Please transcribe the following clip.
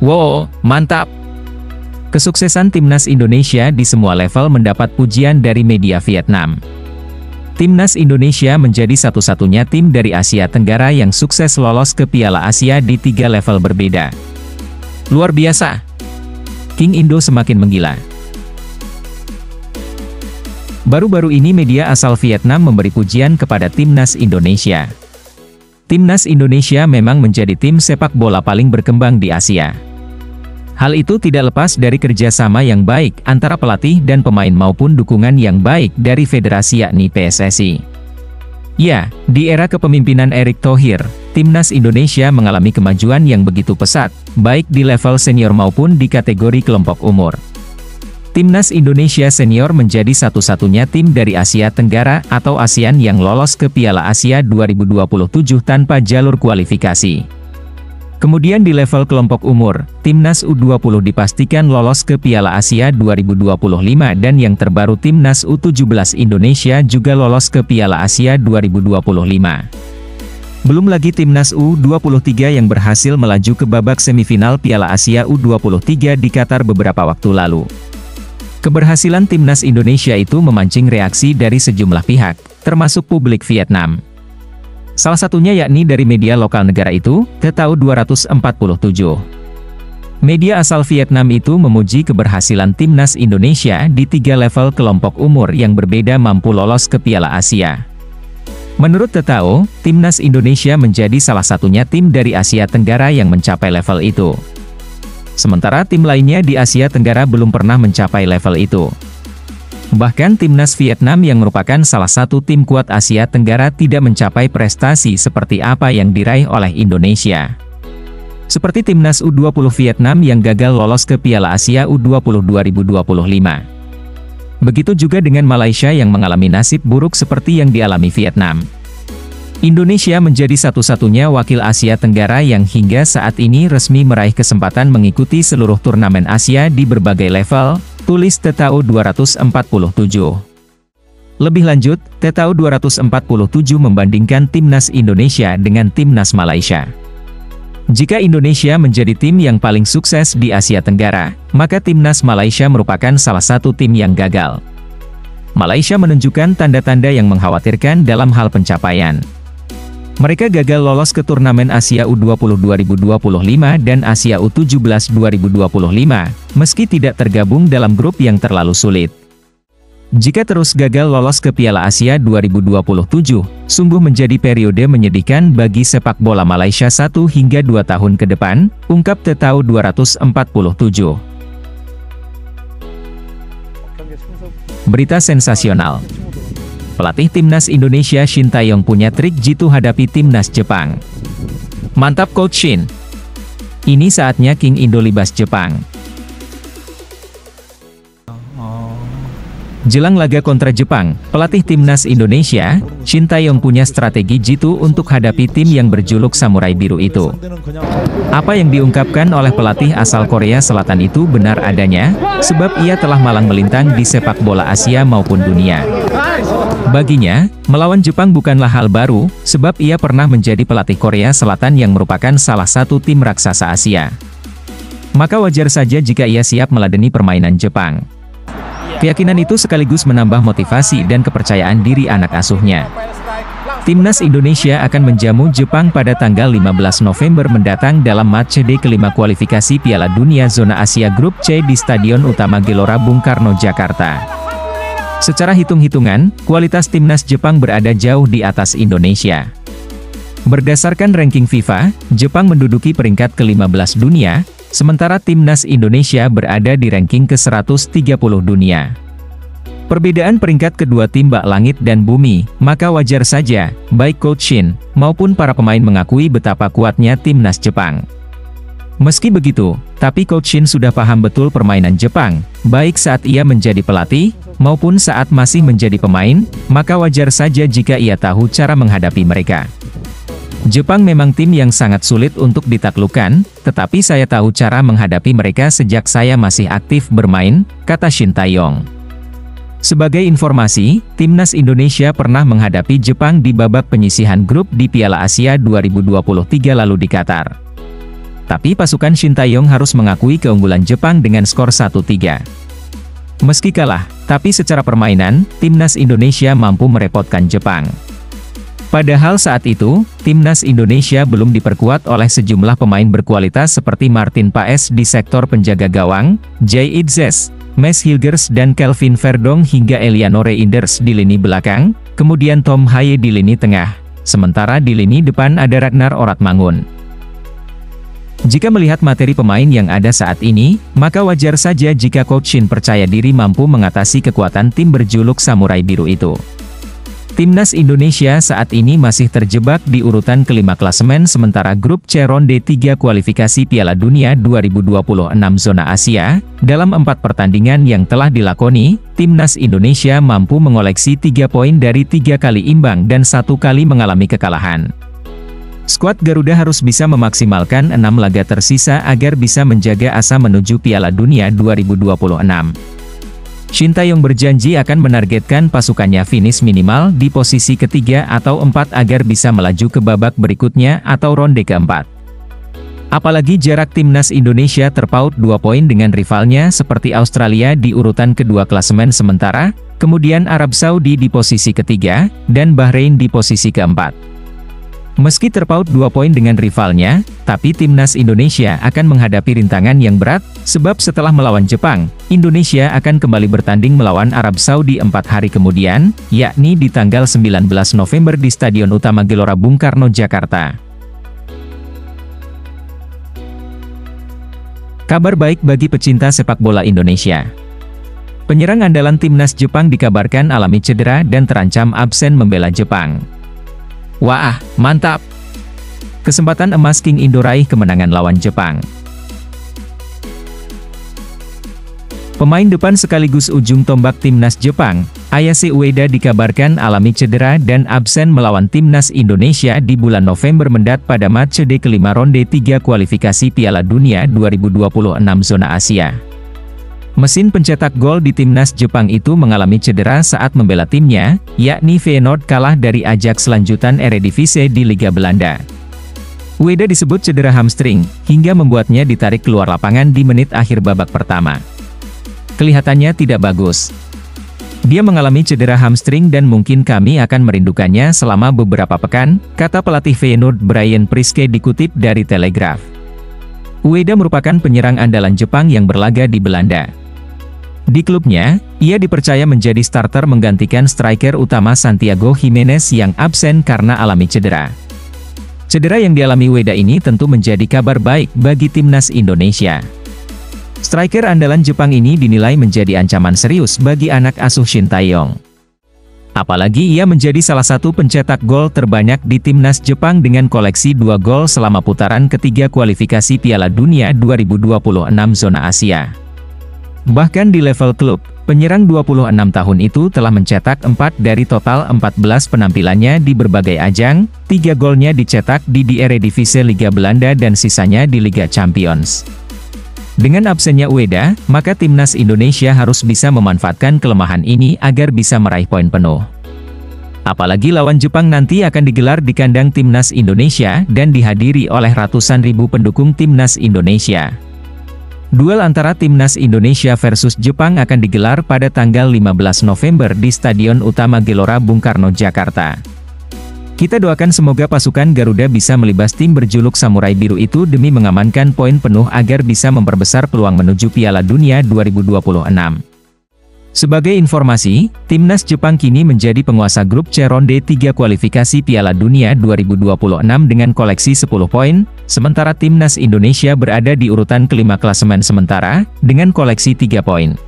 Wow, mantap! Kesuksesan timnas Indonesia di semua level mendapat pujian dari media Vietnam. Timnas Indonesia menjadi satu-satunya tim dari Asia Tenggara yang sukses lolos ke Piala Asia di 3 level berbeda. Luar biasa! King Indo semakin menggila. Baru-baru ini media asal Vietnam memberi pujian kepada Timnas Indonesia. Timnas Indonesia memang menjadi tim sepak bola paling berkembang di Asia. Hal itu tidak lepas dari kerjasama yang baik antara pelatih dan pemain maupun dukungan yang baik dari federasi yakni PSSI. Ya, di era kepemimpinan Erick Thohir, Timnas Indonesia mengalami kemajuan yang begitu pesat, baik di level senior maupun di kategori kelompok umur. Timnas Indonesia Senior menjadi satu-satunya tim dari Asia Tenggara atau ASEAN yang lolos ke Piala Asia 2027 tanpa jalur kualifikasi. Kemudian di level kelompok umur, Timnas U20 dipastikan lolos ke Piala Asia 2025 dan yang terbaru Timnas U17 Indonesia juga lolos ke Piala Asia 2025. Belum lagi Timnas U23 yang berhasil melaju ke babak semifinal Piala Asia U23 di Qatar beberapa waktu lalu. Keberhasilan Timnas Indonesia itu memancing reaksi dari sejumlah pihak, termasuk publik Vietnam. Salah satunya yakni dari media lokal negara itu, TTAU 247. Media asal Vietnam itu memuji keberhasilan Timnas Indonesia di 3 level kelompok umur yang berbeda mampu lolos ke Piala Asia. Menurut TTAU, Timnas Indonesia menjadi salah satunya tim dari Asia Tenggara yang mencapai level itu. Sementara tim lainnya di Asia Tenggara belum pernah mencapai level itu. Bahkan Timnas Vietnam yang merupakan salah satu tim kuat Asia Tenggara tidak mencapai prestasi seperti apa yang diraih oleh Indonesia. Seperti Timnas U20 Vietnam yang gagal lolos ke Piala Asia U20 2025. Begitu juga dengan Malaysia yang mengalami nasib buruk seperti yang dialami Vietnam. Indonesia menjadi satu-satunya wakil Asia Tenggara yang hingga saat ini resmi meraih kesempatan mengikuti seluruh turnamen Asia di berbagai level, tulis TTAU 247. Lebih lanjut, TTAU 247 membandingkan Timnas Indonesia dengan Timnas Malaysia. Jika Indonesia menjadi tim yang paling sukses di Asia Tenggara, maka Timnas Malaysia merupakan salah satu tim yang gagal. Malaysia menunjukkan tanda-tanda yang mengkhawatirkan dalam hal pencapaian. Mereka gagal lolos ke turnamen Asia U20 2025 dan Asia U17 2025, meski tidak tergabung dalam grup yang terlalu sulit. Jika terus gagal lolos ke Piala Asia 2027, sungguh menjadi periode menyedihkan bagi sepak bola Malaysia 1 hingga 2 tahun ke depan, ungkap TTAU 247. Berita sensasional. Pelatih Timnas Indonesia Shin Tae-yong punya trik jitu hadapi Timnas Jepang. Mantap Coach Shin! Ini saatnya King Indo libas Jepang. Jelang laga kontra Jepang, pelatih Timnas Indonesia, Shin Tae-yong punya strategi jitu untuk hadapi tim yang berjuluk Samurai Biru itu. Apa yang diungkapkan oleh pelatih asal Korea Selatan itu benar adanya, sebab ia telah malang melintang di sepak bola Asia maupun dunia. Baginya, melawan Jepang bukanlah hal baru, sebab ia pernah menjadi pelatih Korea Selatan yang merupakan salah satu tim raksasa Asia. Maka wajar saja jika ia siap meladeni permainan Jepang. Keyakinan itu sekaligus menambah motivasi dan kepercayaan diri anak asuhnya. Timnas Indonesia akan menjamu Jepang pada tanggal 15 November mendatang dalam matchday kelima kualifikasi Piala Dunia Zona Asia Grup C di Stadion Utama Gelora Bung Karno, Jakarta. Secara hitung-hitungan, kualitas Timnas Jepang berada jauh di atas Indonesia. Berdasarkan ranking FIFA, Jepang menduduki peringkat ke-15 dunia, sementara Timnas Indonesia berada di ranking ke-130 dunia. Perbedaan peringkat kedua timbak langit dan bumi, maka wajar saja, baik Coach Shin, maupun para pemain mengakui betapa kuatnya Timnas Jepang. Meski begitu, tapi Coach Shin sudah paham betul permainan Jepang, baik saat ia menjadi pelatih, maupun saat masih menjadi pemain, maka wajar saja jika ia tahu cara menghadapi mereka. Jepang memang tim yang sangat sulit untuk ditaklukkan, tetapi saya tahu cara menghadapi mereka sejak saya masih aktif bermain, kata Shin Tae-yong. Sebagai informasi, Timnas Indonesia pernah menghadapi Jepang di babak penyisihan grup di Piala Asia 2023 lalu di Qatar. Tapi pasukan Shin Tae-yong harus mengakui keunggulan Jepang dengan skor 1-3. Meski kalah, tapi secara permainan, timnas Indonesia mampu merepotkan Jepang. Padahal saat itu, timnas Indonesia belum diperkuat oleh sejumlah pemain berkualitas seperti Martin Paes di sektor penjaga gawang, Jay Itzes, Max Hilgers dan Kelvin Verdong hingga Eliano Reinders di lini belakang, kemudian Tom Haye di lini tengah, sementara di lini depan ada Ragnar Oratmangun. Jika melihat materi pemain yang ada saat ini, maka wajar saja jika Coach Shin percaya diri mampu mengatasi kekuatan tim berjuluk Samurai Biru itu. Timnas Indonesia saat ini masih terjebak di urutan kelima klasemen sementara grup C ronde 3 kualifikasi Piala Dunia 2026 zona Asia. Dalam 4 pertandingan yang telah dilakoni, timnas Indonesia mampu mengoleksi 3 poin dari 3 kali imbang dan 1 kali mengalami kekalahan. Skuad Garuda harus bisa memaksimalkan 6 laga tersisa agar bisa menjaga asa menuju Piala Dunia 2026. Shin Tae-yong berjanji akan menargetkan pasukannya finish minimal di posisi ketiga atau 4 agar bisa melaju ke babak berikutnya atau ronde keempat. Apalagi jarak timnas Indonesia terpaut 2 poin dengan rivalnya seperti Australia di urutan kedua klasemen sementara, kemudian Arab Saudi di posisi ketiga, dan Bahrain di posisi keempat. Meski terpaut 2 poin dengan rivalnya, tapi timnas Indonesia akan menghadapi rintangan yang berat, sebab setelah melawan Jepang, Indonesia akan kembali bertanding melawan Arab Saudi 4 hari kemudian, yakni di tanggal 19 November di Stadion Utama Gelora Bung Karno, Jakarta. Kabar baik bagi pecinta sepak bola Indonesia. Penyerang andalan timnas Jepang dikabarkan alami cedera dan terancam absen membela Jepang. Wah, mantap! Kesempatan emas King Indo raih kemenangan lawan Jepang. Pemain depan sekaligus ujung tombak timnas Jepang, Ayase Ueda dikabarkan alami cedera dan absen melawan timnas Indonesia di bulan November mendat pada matchday kelima ronde 3 kualifikasi Piala Dunia 2026 zona Asia. Mesin pencetak gol di timnas Jepang itu mengalami cedera saat membela timnya, yakni Feyenoord kalah dari Ajax lanjutan Eredivisie di Liga Belanda. Ueda disebut cedera hamstring, hingga membuatnya ditarik keluar lapangan di menit akhir babak pertama. Kelihatannya tidak bagus. Dia mengalami cedera hamstring dan mungkin kami akan merindukannya selama beberapa pekan, kata pelatih Feyenoord Brian Priske dikutip dari Telegraph. Ueda merupakan penyerang andalan Jepang yang berlaga di Belanda. Di klubnya, ia dipercaya menjadi starter menggantikan striker utama Santiago Gimenez yang absen karena alami cedera. Cedera yang dialami Ueda ini tentu menjadi kabar baik bagi timnas Indonesia. Striker andalan Jepang ini dinilai menjadi ancaman serius bagi anak asuh Shin Tae-yong. Apalagi ia menjadi salah satu pencetak gol terbanyak di timnas Jepang dengan koleksi 2 gol selama putaran ketiga kualifikasi Piala Dunia 2026 zona Asia. Bahkan di level klub, penyerang 26 tahun itu telah mencetak 4 dari total 14 penampilannya di berbagai ajang, 3 golnya dicetak di Eredivisie Liga Belanda dan sisanya di Liga Champions. Dengan absennya Ueda, maka timnas Indonesia harus bisa memanfaatkan kelemahan ini agar bisa meraih poin penuh. Apalagi lawan Jepang nanti akan digelar di kandang timnas Indonesia dan dihadiri oleh ratusan ribu pendukung timnas Indonesia. Duel antara timnas Indonesia versus Jepang akan digelar pada tanggal 15 November di Stadion Utama Gelora Bung Karno, Jakarta. Kita doakan semoga pasukan Garuda bisa melibas tim berjuluk Samurai Biru itu demi mengamankan poin penuh agar bisa memperbesar peluang menuju Piala Dunia 2026. Sebagai informasi, timnas Jepang kini menjadi penguasa grup C ronde 3 kualifikasi Piala Dunia 2026 dengan koleksi 10 poin, sementara timnas Indonesia berada di urutan kelima klasemen sementara, dengan koleksi 3 poin.